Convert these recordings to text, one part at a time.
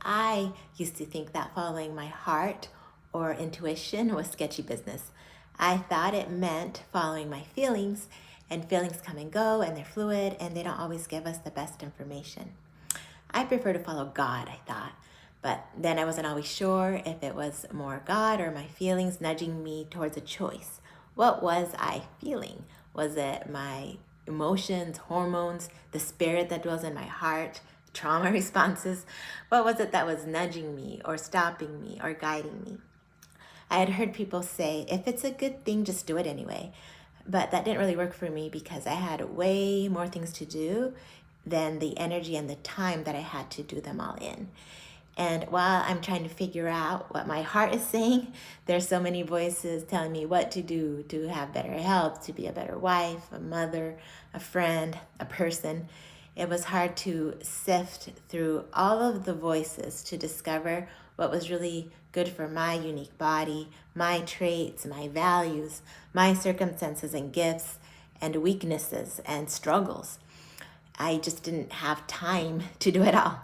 I used to think that following my heart or intuition was sketchy business. I thought it meant following my feelings, and feelings come and go and they're fluid and they don't always give us the best information. I prefer to follow God, I thought, but then I wasn't always sure if it was more God or my feelings nudging me towards a choice. What was I feeling? Was it my emotions, hormones, the spirit that dwells in my heart, trauma responses? What was it that was nudging me or stopping me or guiding me? I had heard people say, if it's a good thing, just do it anyway. But that didn't really work for me because I had way more things to do than the energy and the time that I had to do them all in. And while I'm trying to figure out what my heart is saying, there's so many voices telling me what to do to have better health, to be a better wife, a mother, a friend, a person. It was hard to sift through all of the voices to discover what was really good for my unique body, my traits, my values, my circumstances and gifts and weaknesses and struggles. I just didn't have time to do it all.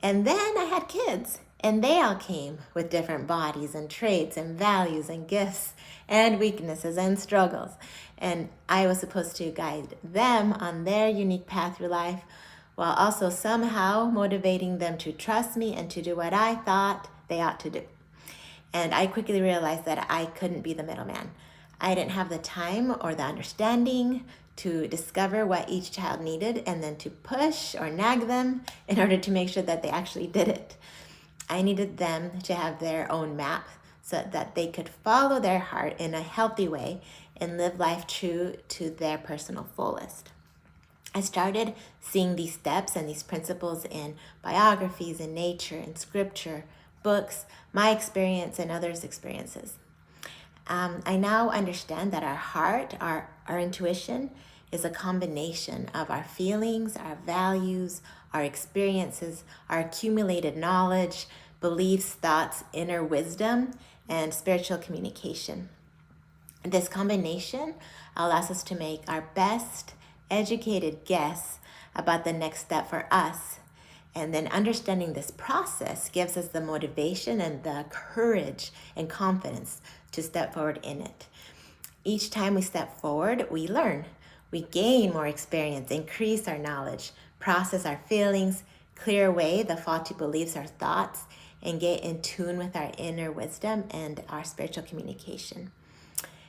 And then I had kids, and they all came with different bodies and traits and values and gifts and weaknesses and struggles. And I was supposed to guide them on their unique path through life while also somehow motivating them to trust me and to do what I thought they ought to do. And I quickly realized that I couldn't be the middleman. I didn't have the time or the understanding to discover what each child needed and then to push or nag them in order to make sure that they actually did it. I needed them to have their own map so that they could follow their heart in a healthy way and live life true to their personal fullest. I started seeing these steps and these principles in biographies, in nature, in scripture, books, my experience, and others' experiences. I now understand that our heart, our intuition, is a combination of our feelings, our values, our experiences, our accumulated knowledge, beliefs, thoughts, inner wisdom, and spiritual communication. This combination allows us to make our best educated guess about the next step for us. And then understanding this process gives us the motivation and the courage and confidence to step forward in it. Each time we step forward, we learn. We gain more experience, increase our knowledge, process our feelings, clear away the faulty beliefs, our thoughts, and get in tune with our inner wisdom and our spiritual communication.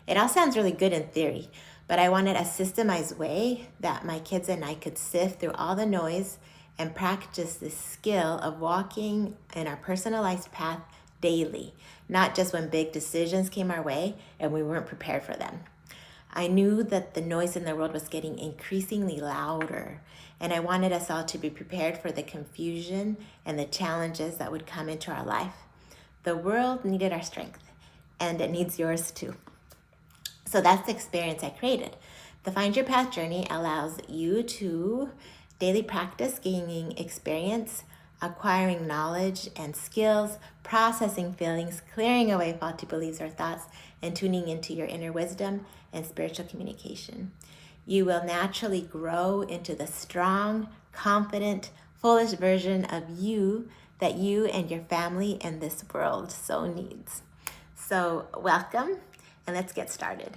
It all sounds really good in theory, but I wanted a systemized way that my kids and I could sift through all the noise and practice this skill of walking in our personalized path daily, not just when big decisions came our way and we weren't prepared for them. I knew that the noise in the world was getting increasingly louder, and I wanted us all to be prepared for the confusion and the challenges that would come into our life. The world needed our strength, and it needs yours too. So that's the experience I created. The Find Your Path journey allows you to daily practice gaining experience, acquiring knowledge and skills, processing feelings, clearing away faulty beliefs or thoughts, and tuning into your inner wisdom and spiritual communication. You will naturally grow into the strong, confident, fullest version of you that you and your family and this world so needs. So welcome, and let's get started.